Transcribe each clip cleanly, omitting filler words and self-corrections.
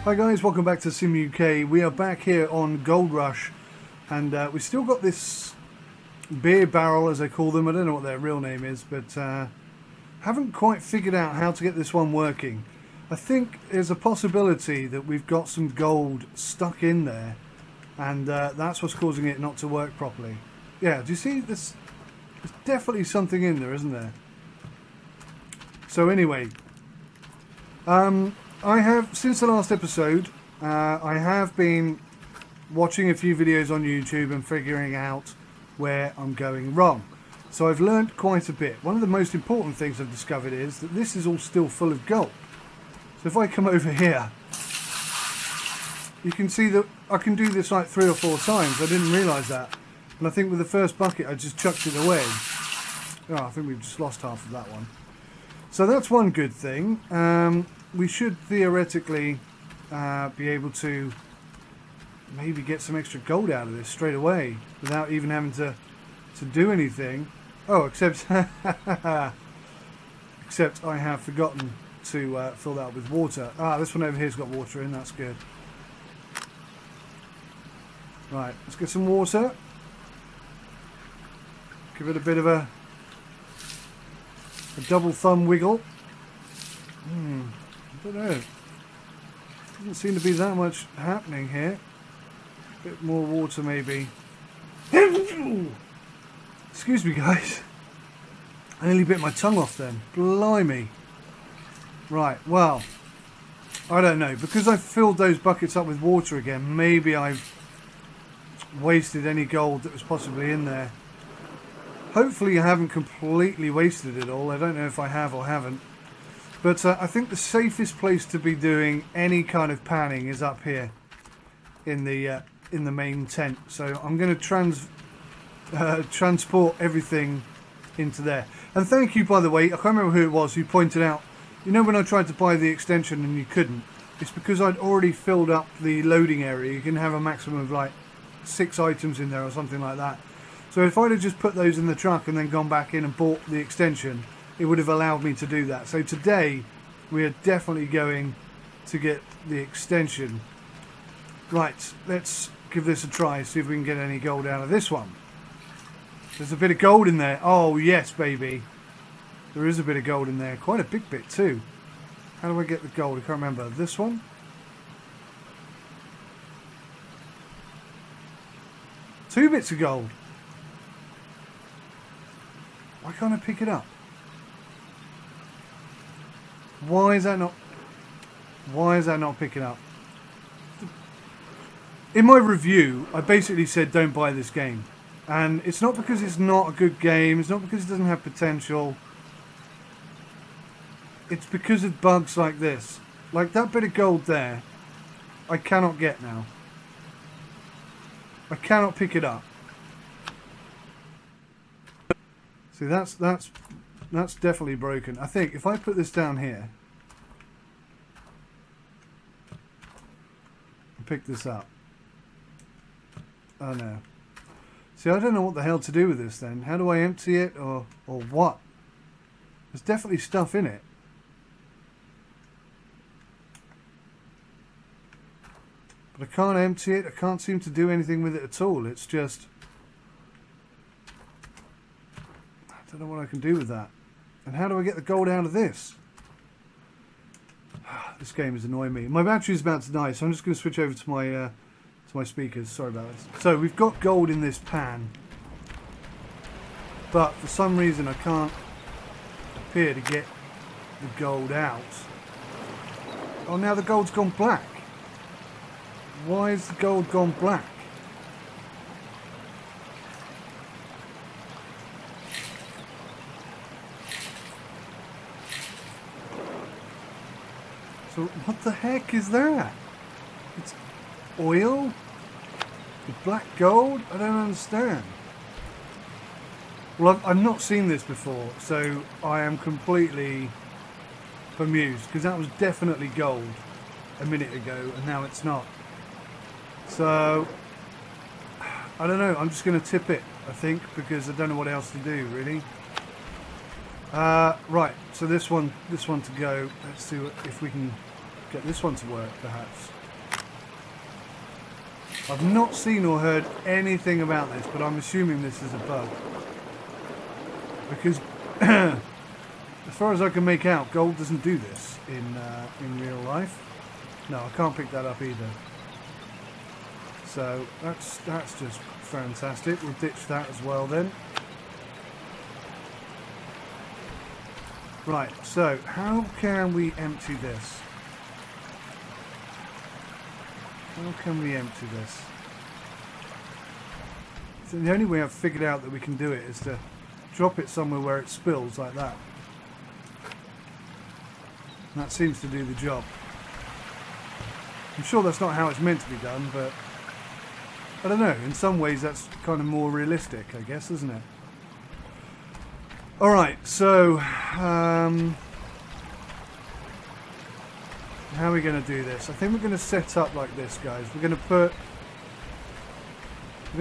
Hi guys, welcome back to Sim UK. We are back here on Gold Rush, and we still got this beer barrel, as they call them. I don't know what their real name is, but haven't quite figured out how to get this one working. I think there's a possibility that we've got some gold stuck in there, and that's what's causing it not to work properly. Yeah, do you see this? There's definitely something in there, isn't there? So anyway, I have, since the last episode, I have been watching a few videos on YouTube and figuring out where I'm going wrong. So I've learned quite a bit. One of the most important things I've discovered is that this is all still full of gold. So if I come over here, you can see that I can do this like 3 or 4 times. I didn't realise that. And I think with the first bucket I just chucked it away. Oh, I think we've just lost half of that one. So that's one good thing. We should theoretically be able to maybe get some extra gold out of this straight away without even having to do anything. Oh, except except I have forgotten to fill that up with water. Ah, this one over here's got water in, that's good. Right, let's get some water. Give it a bit of a double thumb wiggle. I don't know. Doesn't seem to be that much happening here. A bit more water maybe. Excuse me guys. I nearly bit my tongue off then. Blimey. Right, well, I don't know. Because I've filled those buckets up with water again, maybe I've wasted any gold that was possibly in there. Hopefully I haven't completely wasted it all. I don't know if I have or haven't. But I think the safest place to be doing any kind of panning is up here in the main tent. So I'm going to transport everything into there. And thank you, by the way, I can't remember who it was who pointed out, you know when I tried to buy the extension and you couldn't, it's because I'd already filled up the loading area. You can have a maximum of like 6 items in there or something like that. So if I'd have just put those in the truck and then gone back in and bought the extension, it would have allowed me to do that. So today we are definitely going to get the extension. Right, let's give this a try, see if we can get any gold out of this one. There's a bit of gold in there. Oh yes, baby. There is a bit of gold in there. Quite a big bit too. How do I get the gold? I can't remember. This one? Two bits of gold. Why can't I pick it up? Why is that not picking up? In my review, I basically said don't buy this game. And it's not because it's not a good game, it's not because it doesn't have potential. It's because of bugs like this. Like that bit of gold there, I cannot get now. I cannot pick it up. See, that's definitely broken. I think if I put this down here and pick this up. Oh no. See, I don't know what the hell to do with this then. How do I empty it or what? There's definitely stuff in it. But I can't empty it. I can't seem to do anything with it at all. It's just... I don't know what I can do with that. And how do I get the gold out of this? This game is annoying me. My battery's about to die, so I'm just going to switch over to my speakers. Sorry about this. So we've got gold in this pan, but for some reason I can't appear to get the gold out. Oh, now the gold's gone black. Why is the gold gone black? So what the heck is that? It's oil? With black gold? I don't understand. Well, I've not seen this before, so I am completely bemused, because that was definitely gold a minute ago, and now it's not. So, I don't know, I'm just going to tip it, I think, because I don't know what else to do, really. Right, so this one to go. Let's see if we can get this one to work, perhaps. I've not seen or heard anything about this, but I'm assuming this is a bug. Because, as far as I can make out, gold doesn't do this in real life. No, I can't pick that up either. So that's just fantastic. We'll ditch that as well then. Right, so how can we empty this? How can we empty this? So the only way I've figured out that we can do it is to drop it somewhere where it spills like that. And that seems to do the job. I'm sure that's not how it's meant to be done, but I don't know. In some ways that's kind of more realistic, I guess, isn't it? Alright, so how are we going to do this? I think we're going to set up like this, guys. We're going to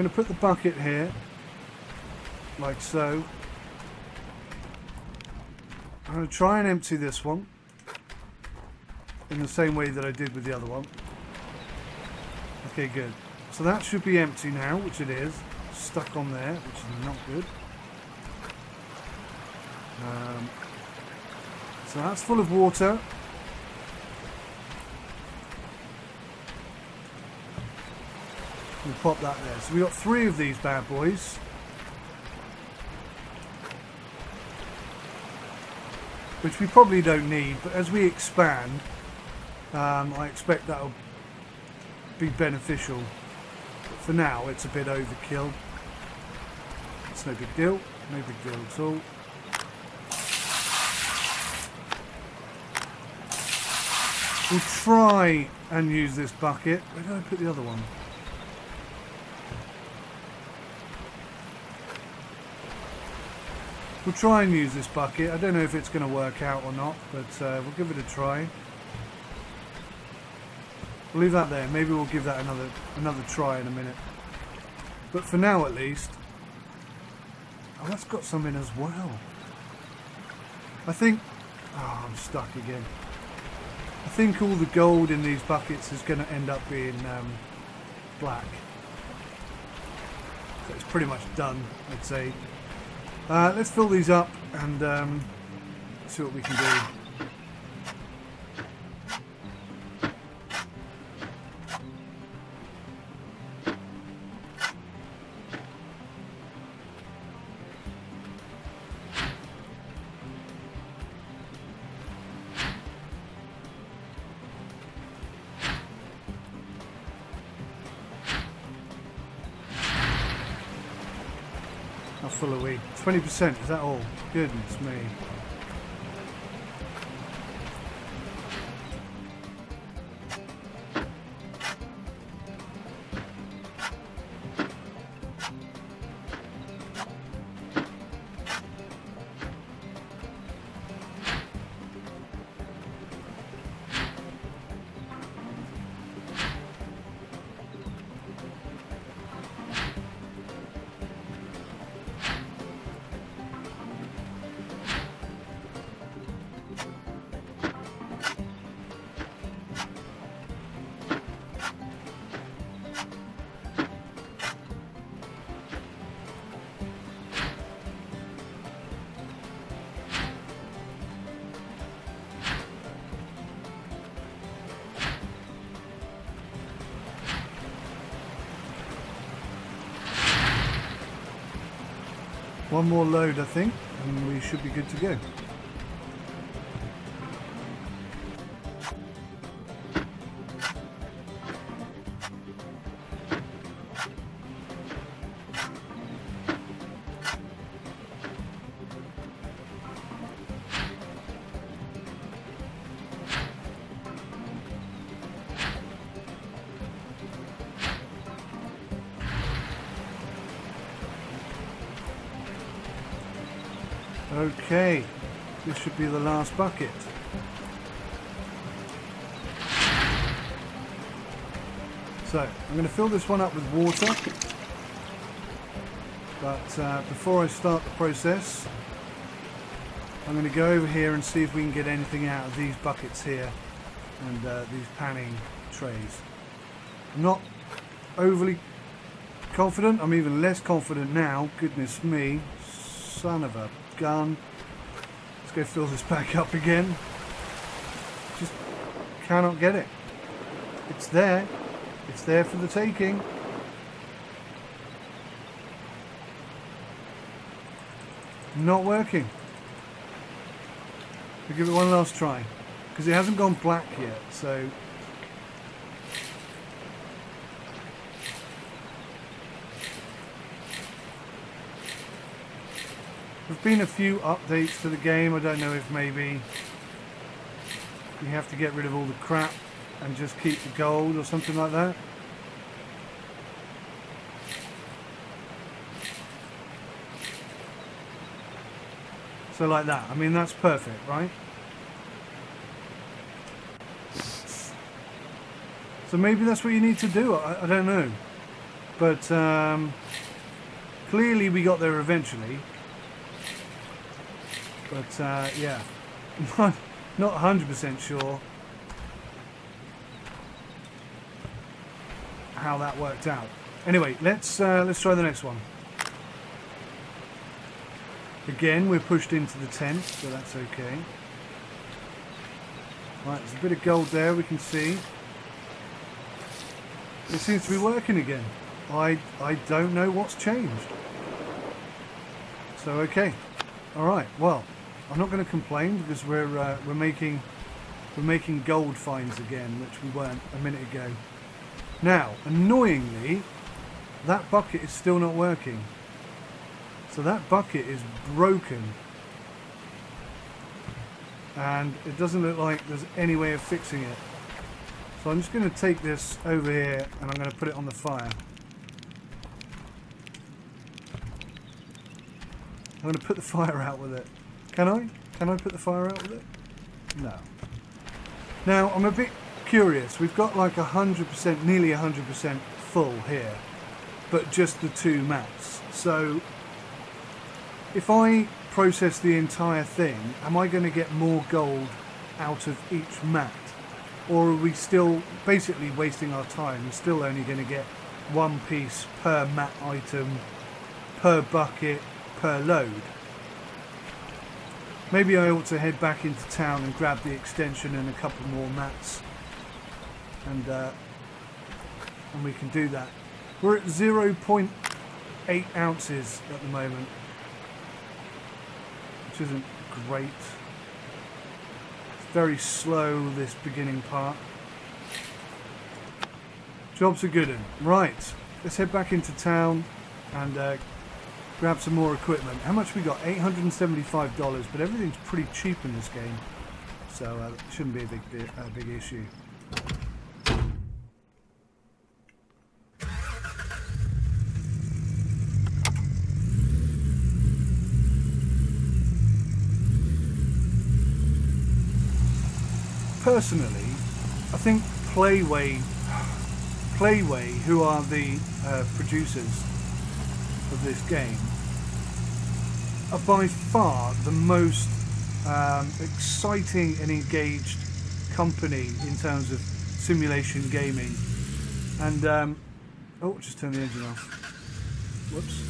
put the bucket here, like so. I'm going to try and empty this one in the same way that I did with the other one. Okay, good. So that should be empty now, which it is. Stuck on there, which is not good. So that's full of water. We'll pop that there. So we've got 3 of these bad boys. Which we probably don't need, but as we expand, I expect that'll be beneficial. But for now, it's a bit overkill. It's no big deal. No big deal at all. We'll try and use this bucket. Where did I put the other one? We'll try and use this bucket. I don't know if it's going to work out or not, but we'll give it a try. We'll leave that there. Maybe we'll give that another try in a minute. But for now, at least. Oh, that's got some in as well. I think... Oh, I'm stuck again. I think all the gold in these buckets is going to end up being black. So it's pretty much done, I'd say. Let's fill these up and see what we can do. How full are we? 20%, is that all? Goodness me. One more load, I think, and we should be good to go. Okay, this should be the last bucket. So, I'm going to fill this one up with water, but before I start the process, I'm going to go over here and see if we can get anything out of these buckets here and these panning trays. I'm not overly confident. I'm even less confident now. Goodness me. Son of a gun. Let's go fill this back up again. Just cannot get it. It's there. It's there for the taking. Not working. We'll give it one last try. Because it hasn't gone black yet, so... There've been a few updates to the game. I don't know if maybe you have to get rid of all the crap and just keep the gold or something like that. So like that. I mean, that's perfect, right? So maybe that's what you need to do. I don't know. But clearly we got there eventually. But yeah, not 100% sure how that worked out. Anyway, let's try the next one. Again, we're pushed into the tent, so that's okay. Right, there's a bit of gold there we can see. It seems to be working again. I don't know what's changed. So okay, all right. Well, I'm not going to complain because we're making gold finds again, which we weren't a minute ago. Now, annoyingly, that bucket is still not working. So that bucket is broken. And it doesn't look like there's any way of fixing it. So I'm just going to take this over here and I'm going to put it on the fire. I'm going to put the fire out with it. Can I? Can I put the fire out with it? No. Now, I'm a bit curious. We've got like 100%, nearly 100% full here. But just the two mats. So, if I process the entire thing, am I going to get more gold out of each mat? Or are we still basically wasting our time and still only going to get one piece per mat item, per bucket, per load? Maybe I ought to head back into town and grab the extension and a couple more mats. And we can do that. We're at 0.8 ounces at the moment, which isn't great. It's very slow, this beginning part. Job's a good one. Right, let's head back into town and grab some more equipment. How much we got? $875, but everything's pretty cheap in this game, so it shouldn't be a big issue. Personally, I think Playway, who are the producers of this game, are by far the most exciting and engaged company in terms of simulation gaming. And oh, just turn the engine off. Whoops.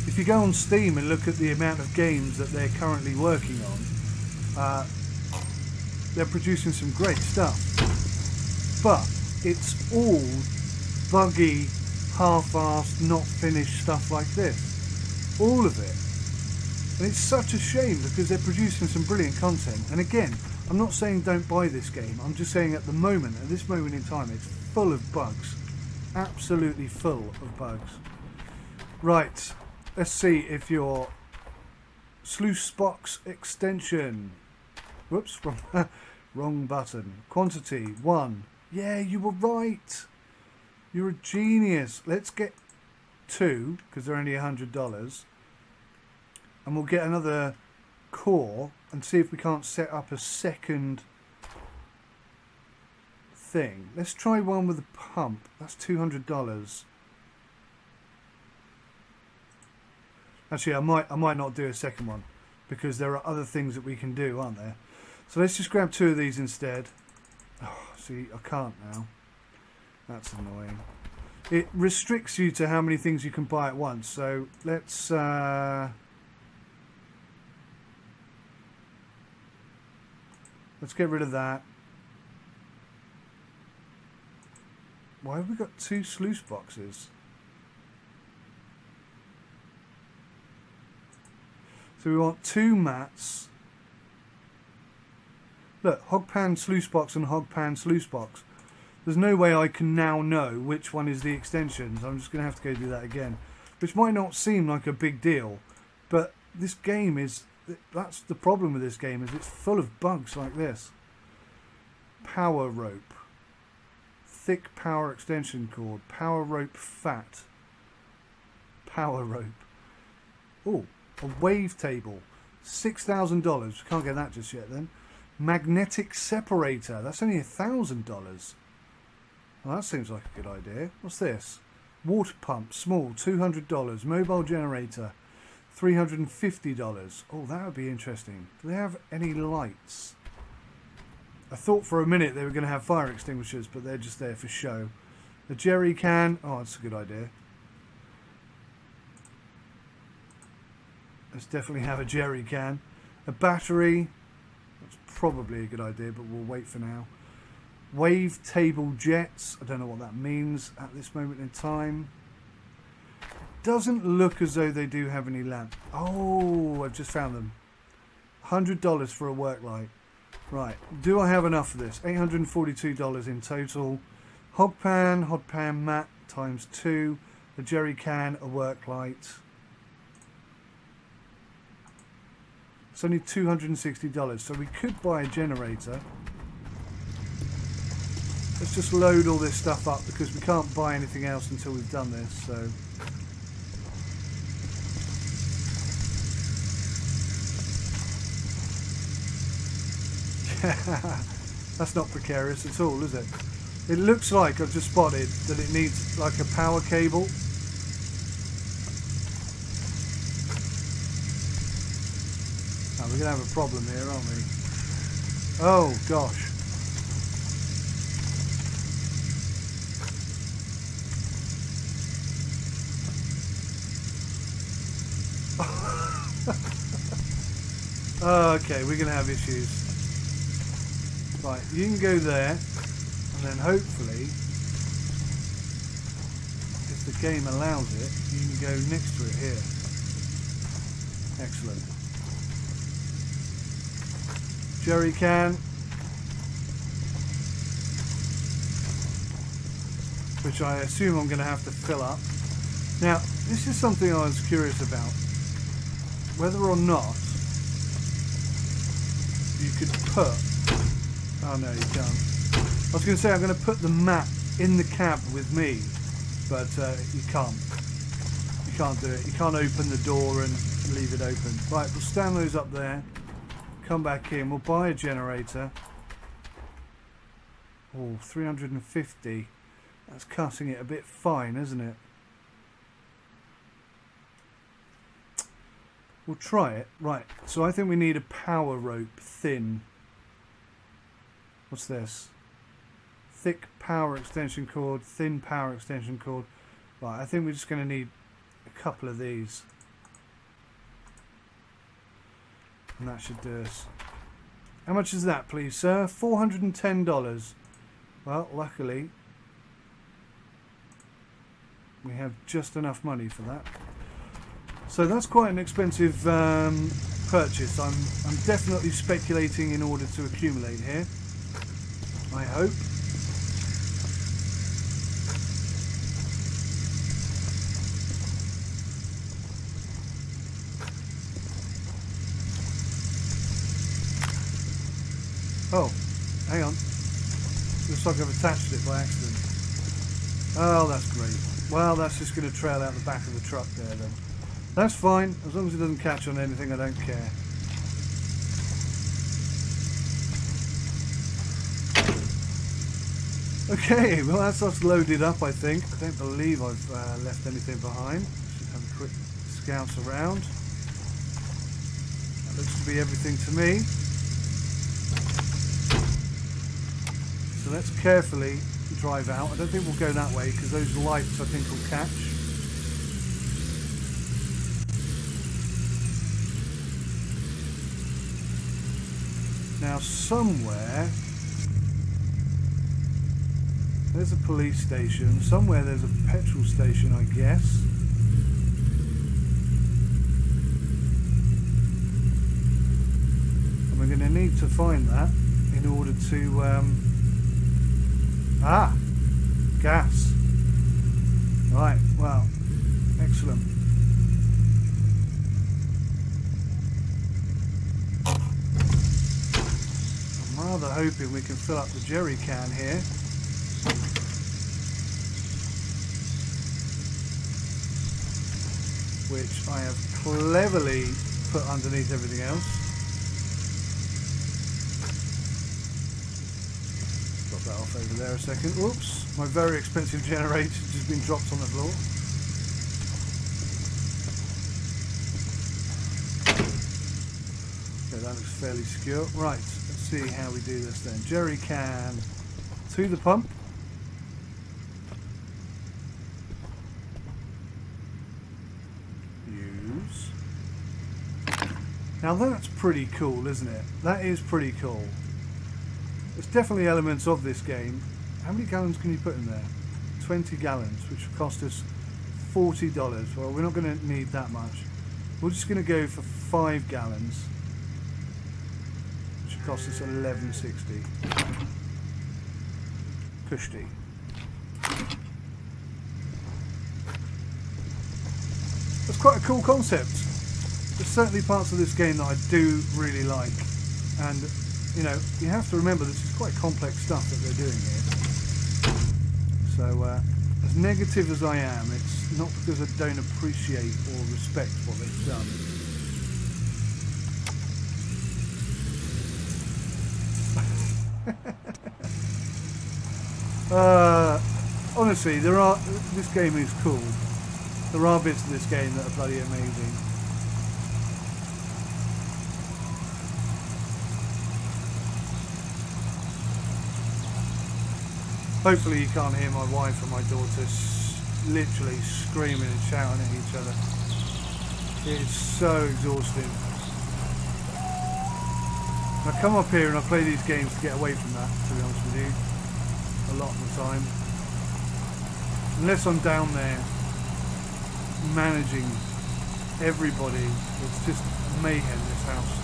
If you go on Steam and look at the amount of games that they're currently working on, they're producing some great stuff, but it's all buggy, half-assed, not finished stuff like this. All of it. And it's such a shame because they're producing some brilliant content. And again, I'm not saying don't buy this game. I'm just saying at this moment in time, it's full of bugs. Absolutely full of bugs. Right, let's see if your sluice box extension... Whoops, wrong button. Quantity, 1. Yeah, you were right. You're a genius. Let's get 2, because they're only $100. And we'll get another core and see if we can't set up a second thing. Let's try one with a pump. That's $200. Actually, I might not do a second one because there are other things that we can do, aren't there? So let's just grab 2 of these instead. Oh, see, I can't now. That's annoying. it restricts you to how many things you can buy at once. So let's get rid of that. Why have we got 2 sluice boxes? So we want 2 mats. Look, hog pan sluice box and hog pan sluice box. There's no way I can now know which one is the extensions. I'm just going to have to go do that again. Which might not seem like a big deal, but this game is... That's the problem with this game, is it's full of bugs like this. Power rope. Thick power extension cord. Power rope fat. Power rope. Oh, a wave table. $6,000. We can't get that just yet then. Magnetic separator. That's only $1,000. Well, that seems like a good idea. What's this? Water pump, small, $200. Mobile generator, $350. Oh, that would be interesting. Do they have any lights? I thought for a minute they were going to have fire extinguishers, but they're just there for show. A jerry can. Oh, that's a good idea. Let's definitely have a jerry can. A battery. That's probably a good idea, but we'll wait for now. Wave table jets. I don't know what that means at this moment in time. Doesn't look as though they do have any lamp. Oh, I've just found them. $100 for a work light. Right. Do I have enough of this? $842 in total. Hog pan mat times 2. A jerry can, a work light. It's only $260. So we could buy a generator. Let's just load all this stuff up because we can't buy anything else until we've done this. So that's not precarious at all, is it? It looks like I've just spotted that it needs like a power cable. Oh, we're gonna have a problem here, aren't we? Oh gosh. Okay, we're going to have issues. Right, you can go there, and then hopefully, if the game allows it, you can go next to it here. Excellent. Jerry can. Which I assume I'm going to have to fill up. Now, this is something I was curious about. Whether or not you could put... Oh no, you can't. I was going to say I'm going to put the mat in the cab with me, but you can't. You can't do it. You can't open the door and leave it open. Right, we'll stand those up there. Come back in. We'll buy a generator. Oh, 350. That's cutting it a bit fine, isn't it? We'll try it. Right, so I think we need a power rope, thin. What's this? Thick power extension cord, thin power extension cord. Right, I think we're just going to need a couple of these. And that should do us. How much is that, please, sir? $410. Well, luckily, we have just enough money for that. So that's quite an expensive purchase. I'm definitely speculating in order to accumulate here. I hope. Oh, hang on. Looks like I've attached it by accident. Oh, that's great. Well, that's just going to trail out the back of the truck there then. That's fine, as long as it doesn't catch on anything, I don't care. Okay, well that's us loaded up, I think. I don't believe I've left anything behind. Should have a quick scout around. That looks to be everything to me. So let's carefully drive out. I don't think we'll go that way because those lights I think will catch. Now somewhere there's a police station, somewhere there's a petrol station, I guess. And we're going to need to find that in order to gas. Right, well, excellent. I'm rather hoping we can fill up the jerry can here. Which I have cleverly put underneath everything else. Drop that off over there a second. Whoops, my very expensive generator just been dropped on the floor. Okay, that looks fairly secure. Right, let's see how we do this then. Jerry can to the pump. Now that's pretty cool, isn't it? That is pretty cool. There's definitely elements of this game. How many gallons can you put in there? 20 gallons, which will cost us $40. Well, we're not going to need that much. We're just going to go for 5 gallons, which will cost us $11.60. Kushti. That's quite a cool concept. There's certainly parts of this game that I do really like, and you know, you have to remember this is quite complex stuff that they're doing here. So as negative as I am, it's not because I don't appreciate or respect what they've done. Honestly, this game is cool. There are bits of this game that are bloody amazing. Hopefully you can't hear my wife and my daughter literally screaming and shouting at each other. It is so exhausting. I come up here and I play these games to get away from that, to be honest with you, a lot of the time. Unless I'm down there managing everybody, it's just mayhem, this house.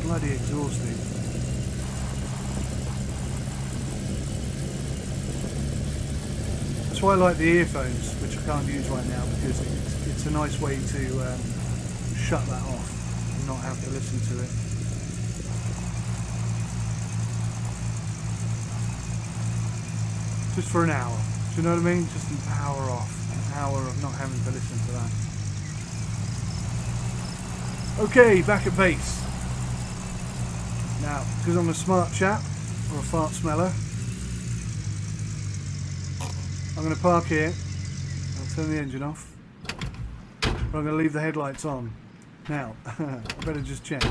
Bloody exhausting. That's why I like the earphones, which I can't use right now, because it's a nice way to shut that off and not have to listen to it. Just for an hour. Do you know what I mean? Just an hour off. An hour of not having to listen to that. Okay, back at base. Now, because I'm a smart chap, or a fart smeller, I'm going to park here. I'll turn the engine off. But I'm going to leave the headlights on. Now, I better just check.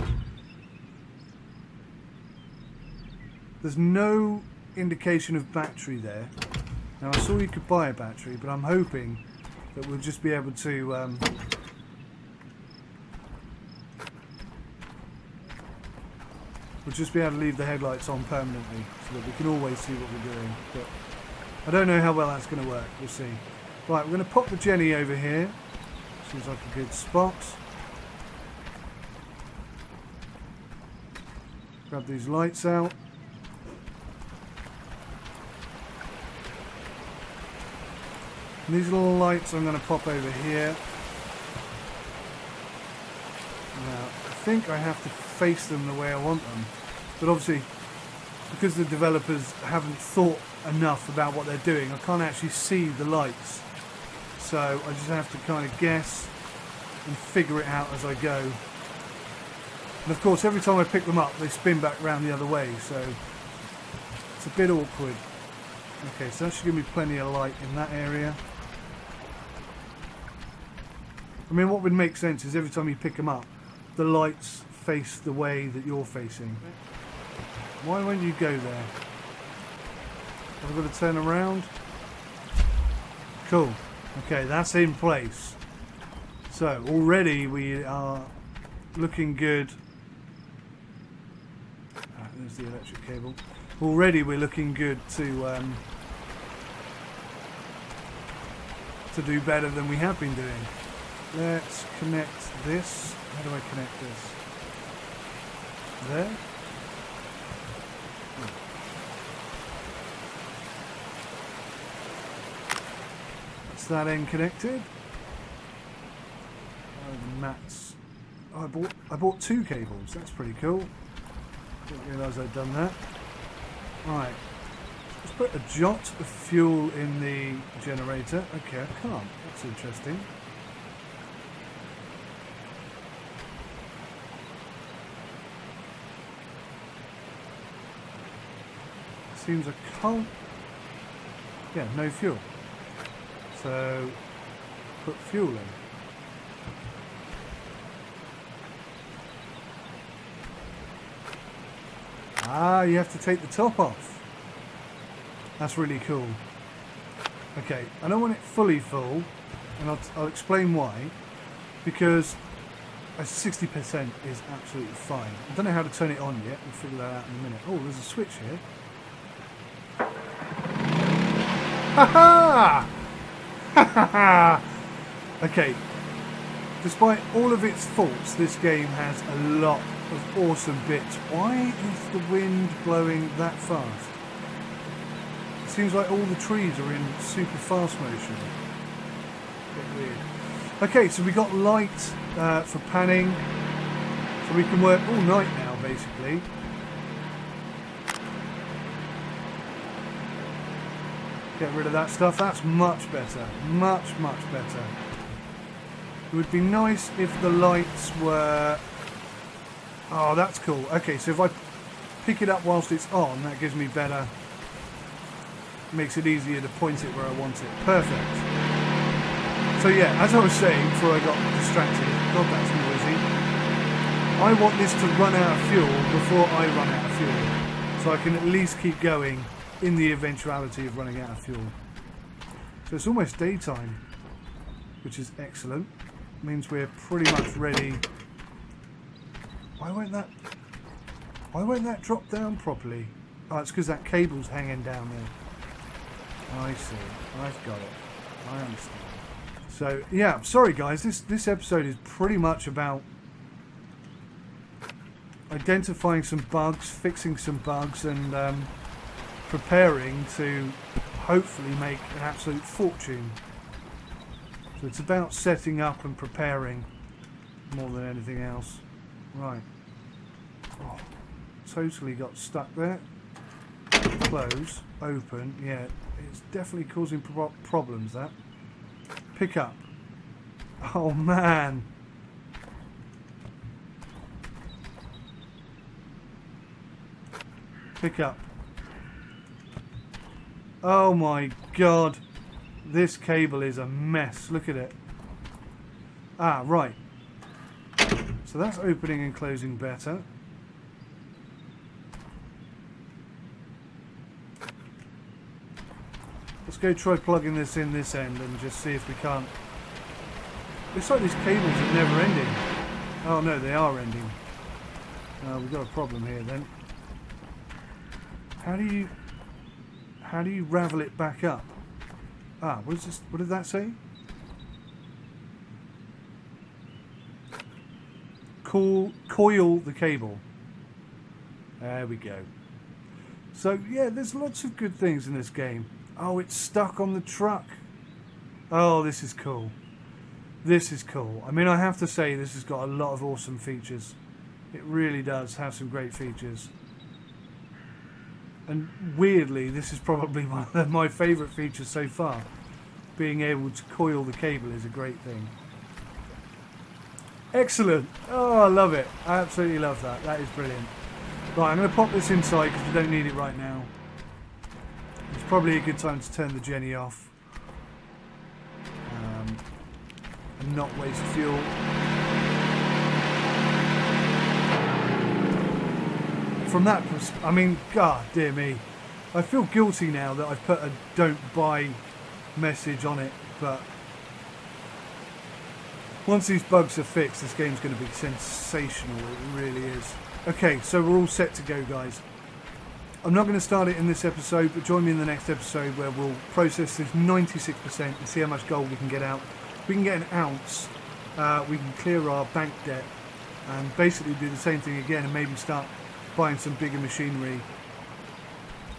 There's no indication of battery there. Now, I saw you could buy a battery, but I'm hoping that we'll just be able to leave the headlights on permanently so that we can always see what we're doing. But I don't know how well that's going to work. We'll see. Right, we're going to pop the Jenny over here. Seems like a good spot. Grab these lights out. And these little lights I'm going to pop over here. Now, I think I have to face them the way I want them. But obviously, because the developers haven't thought enough about what they're doing, I can't actually see the lights. So I just have to kind of guess and figure it out as I go. And of course, every time I pick them up, they spin back round the other way. So it's a bit awkward. Okay, so that should give me plenty of light in that area. I mean, what would make sense is every time you pick them up, the lights face the way that you're facing. Why won't you go there? Have I got to turn around? Cool. Okay, that's in place. So already we are looking good. There's the electric cable. Already we're looking good to do better than we have been doing. Let's connect this. How do I connect this? There? Oh. That's that end connected. Oh, the mats. Oh, I bought 2 cables. That's pretty cool. Didn't realise I'd done that. Right. Let's put a jot of fuel in the generator. Okay, I can't. That's interesting. Seems I can't. Yeah, no fuel. So put fuel in. Ah, you have to take the top off. That's really cool. Okay, I don't want it fully full, and I'll explain why. Because a 60% is absolutely fine. I don't know how to turn it on yet. We'll figure that out in a minute. Oh, there's a switch here. Ha ha! Ha ha ha! Okay. Despite all of its faults, this game has a lot of awesome bits. Why is the wind blowing that fast? It seems like all the trees are in super fast motion. A bit weird. Okay, so we got light for panning. So we can work all night now, basically. Get rid of that stuff. That's much better. Much, much better. It would be nice if the lights were... Oh, that's cool. Okay, so if I pick it up whilst it's on, that gives me better... Makes it easier to point it where I want it. Perfect. So yeah, as I was saying before I got distracted, God, that's noisy. I want this to run out of fuel before I run out of fuel. So I can at least keep going in the eventuality of running out of fuel. So it's almost daytime, which is excellent. Means we're pretty much ready. Why won't that drop down properly? Oh, it's because that cable's hanging down there. I see. I've got it. I understand. So yeah, sorry guys, this episode is pretty much about identifying some bugs, fixing some bugs, and preparing to hopefully make an absolute fortune. So it's about setting up and preparing more than anything else. Right. Oh, totally got stuck there. Close, open. Yeah, it's definitely causing problems, that. Pick up. Oh man. Pick up. Oh my god. This cable is a mess. Look at it. Ah, right. So that's opening and closing better. Let's go try plugging this in this end and just see if we can't. Looks like these cables are never ending. Oh no, they are ending. We've got a problem here then. How do you ravel it back up? Ah, what is this? What did that say? Coil the cable. There we go. So yeah, there's lots of good things in this game. Oh, it's stuck on the truck. Oh, this is cool. This is cool. I mean, I have to say this has got a lot of awesome features. It really does have some great features. And weirdly, this is probably one of my favourite features so far. Being able to coil the cable is a great thing. Excellent. Oh, I love it. I absolutely love that. That is brilliant. Right, I'm going to pop this inside because we don't need it right now. It's probably a good time to turn the Jenny off. And not waste fuel. from that, I mean, god dear me, I feel guilty now that I've put a don't buy message on it, but once these bugs are fixed, this game's going to be sensational. It really is. Okay, so we're all set to go, guys. I'm not going to start it in this episode, but join me in the next episode where we'll process this 96% and see how much gold we can get out. If we can get an ounce, we can clear our bank debt and basically do the same thing again and maybe start buying some bigger machinery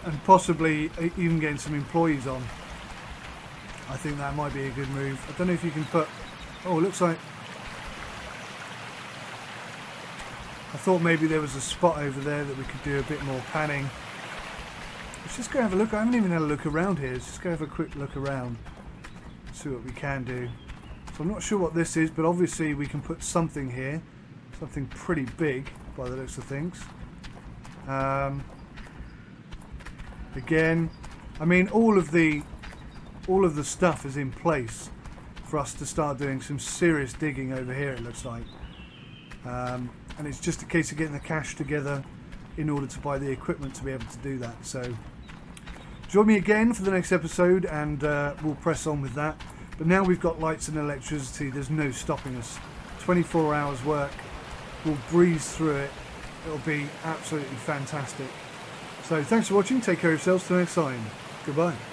and possibly even getting some employees on. I think that might be a good move. I don't know if you can put... Oh, it looks like... I thought maybe there was a spot over there that we could do a bit more panning. Let's just go have a look. I haven't even had a look around here. Let's just go have a quick look around. See what we can do. So I'm not sure what this is, but obviously we can put something here. Something pretty big by the looks of things. Again, I mean all of the stuff is in place for us to start doing some serious digging over here, it looks like. And it's just a case of getting the cash together in order to buy the equipment to be able to do that. So join me again for the next episode and we'll press on with that. But now we've got lights and electricity, there's no stopping us. 24 hours work, we'll breeze through it. It'll be absolutely fantastic. So thanks for watching, take care of yourselves till next time. Goodbye.